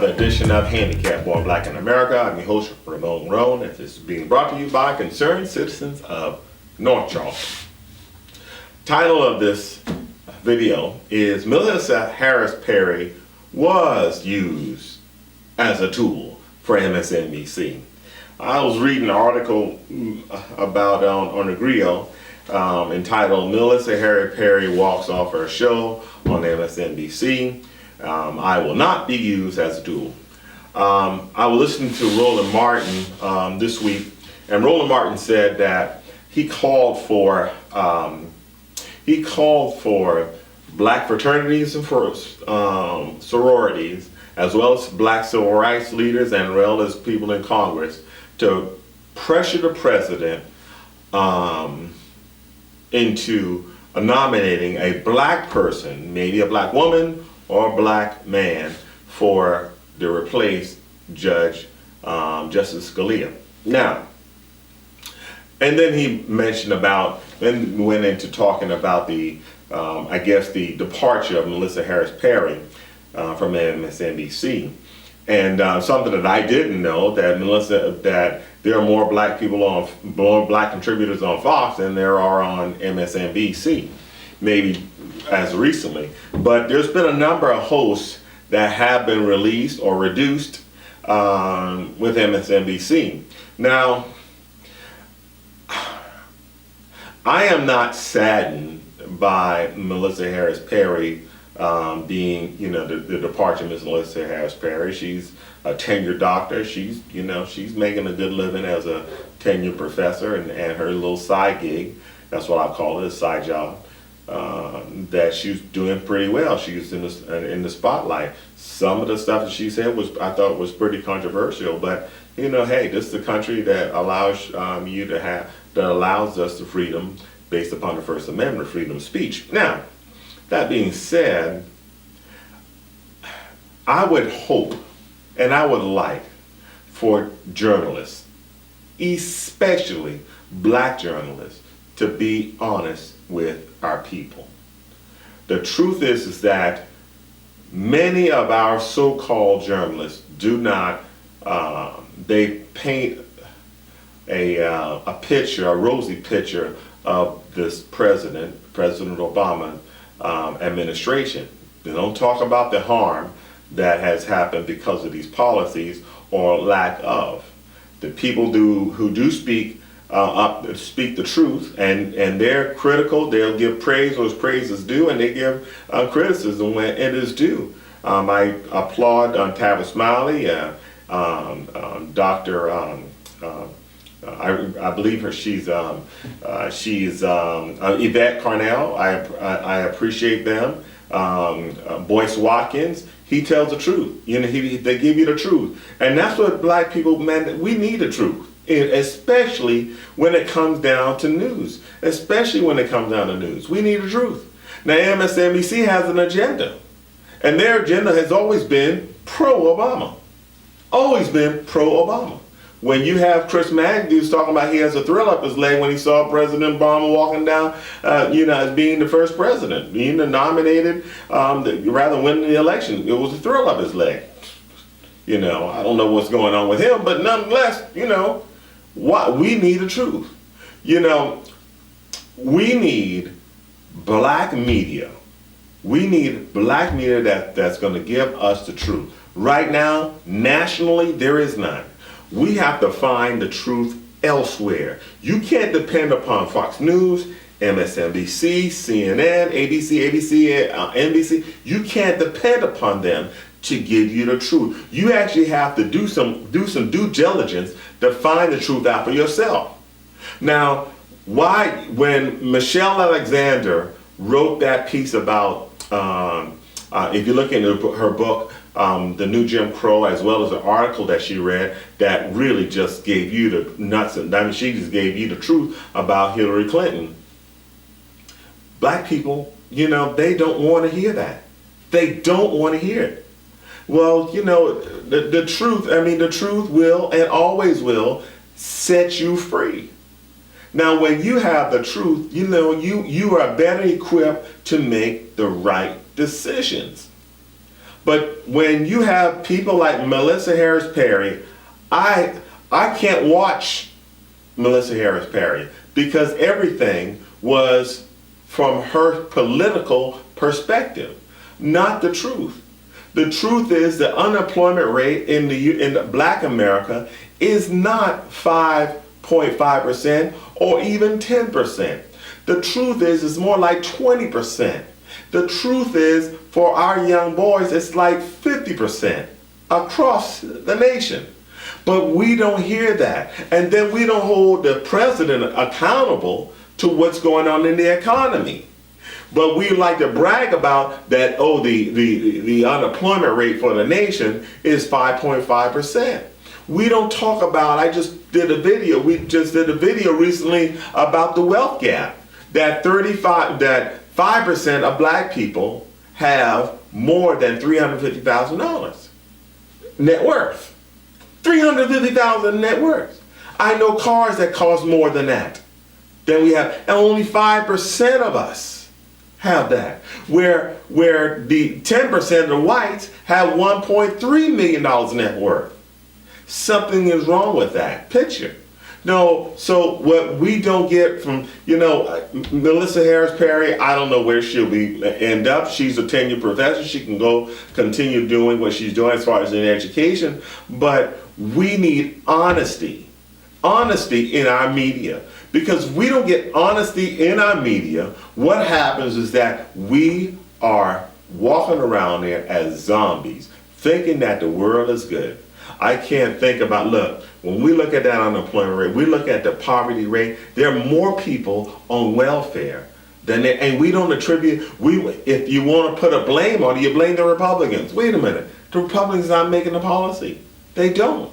another edition of Handicapped Born Black in America. I'm your host, Ramon Roan, and this is being brought to you by concerned citizens of North Charleston. Title of this video is Melissa Harris Perry was used as a tool for MSNBC. I was reading an article about on the Griot entitled Melissa Harris Perry walks off her show on MSNBC. I will not be used as a tool. I was listening to Roland Martin this week, and Roland Martin said that he called for black fraternities and for sororities, as well as black civil rights leaders and as well as people in Congress, to pressure the president into nominating a black person, maybe a black woman or a black man, for to replace Justice Scalia. Now, and then he mentioned about, then went into talking about the, the departure of Melissa Harris Perry from MSNBC. And something that I didn't know, that there are more black contributors on Fox than there are on MSNBC, maybe as recently. But there's been a number of hosts that have been released or reduced with MSNBC. Now, I am not saddened by Melissa Harris Perry being, the departure of Ms. Melissa Harris Perry. She's a tenured doctor. She's making a good living as a tenured professor, and her little side gig, that's what I call it, a side job, that she's doing pretty well. She's in the spotlight. Some of the stuff that she said I thought was pretty controversial, but hey, this is the country that allows that allows us the freedom based upon the First Amendment, freedom of speech. Now, that being said, I would hope and I would like for journalists, especially black journalists, to be honest with our people. The truth is that many of our so-called journalists do not, they paint a picture, a rosy picture of this President Obama administration. They don't talk about the harm that has happened because of these policies or lack of. The people who do speak the truth, and they're critical. They'll give praise where praise is due, and they give criticism when it is due. I applaud Tavis Smiley, Dr. I believe her. She's Yvette Carnell. I appreciate them. Boyce Watkins. He tells the truth. They give you the truth, and that's what black people, man. We need the truth, especially when it comes down to news. We need the truth. Now, MSNBC has an agenda, and their agenda has always been pro-Obama. Always been pro-Obama. When you have Chris Matthews talking about he has a thrill up his leg when he saw President Obama walking down, as being the first president, being nominated, rather than winning the election, it was a thrill up his leg. I don't know what's going on with him, but nonetheless, what we need the truth. We need black media. We need black media that's going to give us the truth. Right now, nationally, there is none. We have to find the truth elsewhere. You can't depend upon Fox News, MSNBC, CNN, ABC, NBC. You can't depend upon them to give you the truth. You actually have to do some due diligence to find the truth out for yourself. Now, when Michelle Alexander wrote that piece about, if you look into her book, The New Jim Crow, as well as the article that she read that really just gave you the nuts, and she just gave you the truth about Hillary Clinton. Black people, they don't want to hear that. They don't want to hear it. Well, the truth, the truth will and always will set you free. Now, when you have the truth, you are better equipped to make the right decisions. But when you have people like Melissa Harris Perry, I can't watch Melissa Harris Perry because everything was from her political perspective, not the truth. The truth is the unemployment rate in the Black America is not 5.5% or even 10%. The truth is it's more like 20%. The truth is for our young boys it's like 50% across the nation. But we don't hear that. And then we don't hold the president accountable to what's going on in the economy. But we like to brag about that, oh, the unemployment rate for the nation is 5.5%. We don't talk about, we just did a video recently about the wealth gap. That 5% of Black people have more than $350,000 net worth. $350,000 net worth. I know cars that cost more than that. Then we have, and only 5% of us have that. Where the 10% of the whites have $1.3 million net worth. Something is wrong with that picture. No, so what we don't get from, Melissa Harris Perry, I don't know where she'll end up. She's a tenured professor. She can go continue doing what she's doing as far as in education. But we need honesty in our media. Because we don't get honesty in our media, what happens is that we are walking around there as zombies, thinking that the world is good. I can't think about, look, when we look at that unemployment rate, we look at the poverty rate, there are more people on welfare than there, and we don't attribute, if you want to put a blame on it, you blame the Republicans. Wait a minute, the Republicans aren't making the policy. They don't.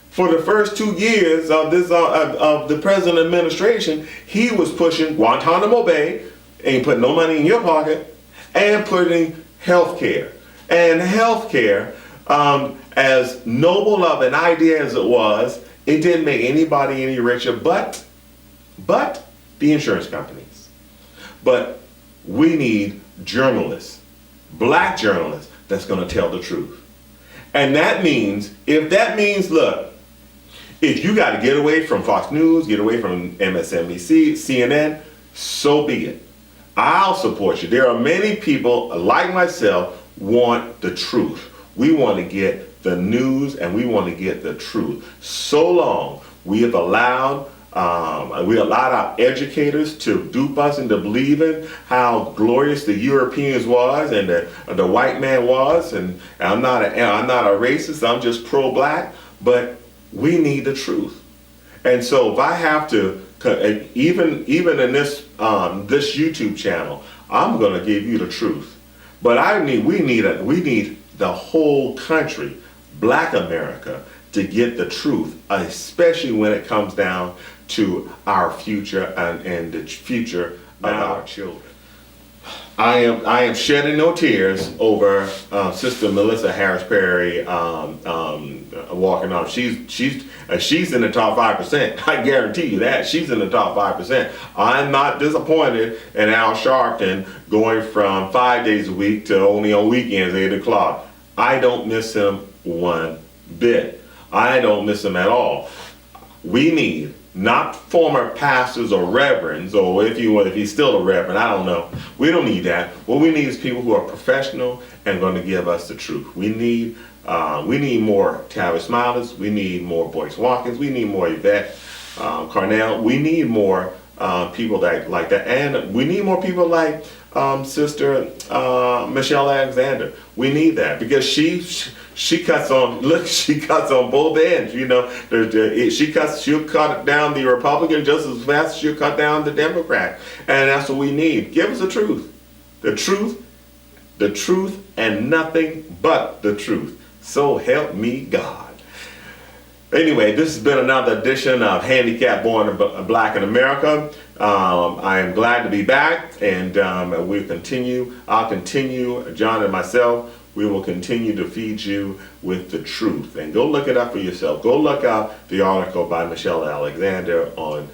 For the first 2 years of the president administration, he was pushing Guantanamo Bay, ain't putting no money in your pocket, and putting health care. And health care, as noble of an idea as it was, it didn't make anybody any richer but the insurance companies. But we need journalists, Black journalists, that's going to tell the truth. And that means, look, if you got to get away from Fox News, get away from MSNBC, CNN, so be it. I'll support you. There are many people like myself want the truth. We want to get the news and we want to get the truth. So long we have allowed our educators to dupe us into believing how glorious the Europeans was and the white man was. And I'm not a racist. I'm just pro-Black. But we need the truth. And so if I have to, even in this YouTube channel, I'm going to give you the truth. But we need the whole country, Black America, to get the truth, especially when it comes down to our future and the future of our children. I am shedding no tears over Sister Melissa Harris Perry walking off. She's in the top 5%. I guarantee you that she's in the top 5%. I'm not disappointed in Al Sharpton going from 5 days a week to only on weekends 8 o'clock. I don't miss him one bit. I don't miss him at all. We need not former pastors or reverends, or if he's still a reverend, I don't know. We don't need that. What we need is people who are professional and going to give us the truth. We need more Tavis Smilers. We need more Boyce Watkins. We need more Yvette Carnell. We need more people like that, and we need more people like Sister Michelle Alexander. We need that because she cuts on both ends. She'll cut down the Republican just as fast as she'll cut down the Democrat, and that's what we need. Give us the truth, and nothing but the truth. So help me God. Anyway, this has been another edition of Handicapped Born Black in America. I am glad to be back, and I'll continue, John and myself, we will continue to feed you with the truth. And go look it up for yourself. Go look up the article by Michelle Alexander on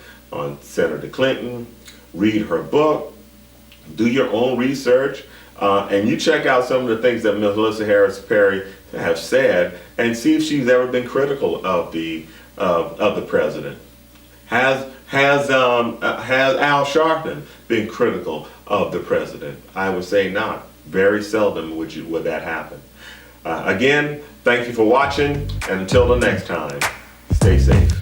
Senator Clinton. Read her book. Do your own research. and you check out some of the things that Melissa Harris Perry have said, and see if she's ever been critical of the president. Has Al Sharpton been critical of the president? I would say not. Very seldom would that happen. Again, thank you for watching, and until the next time, stay safe.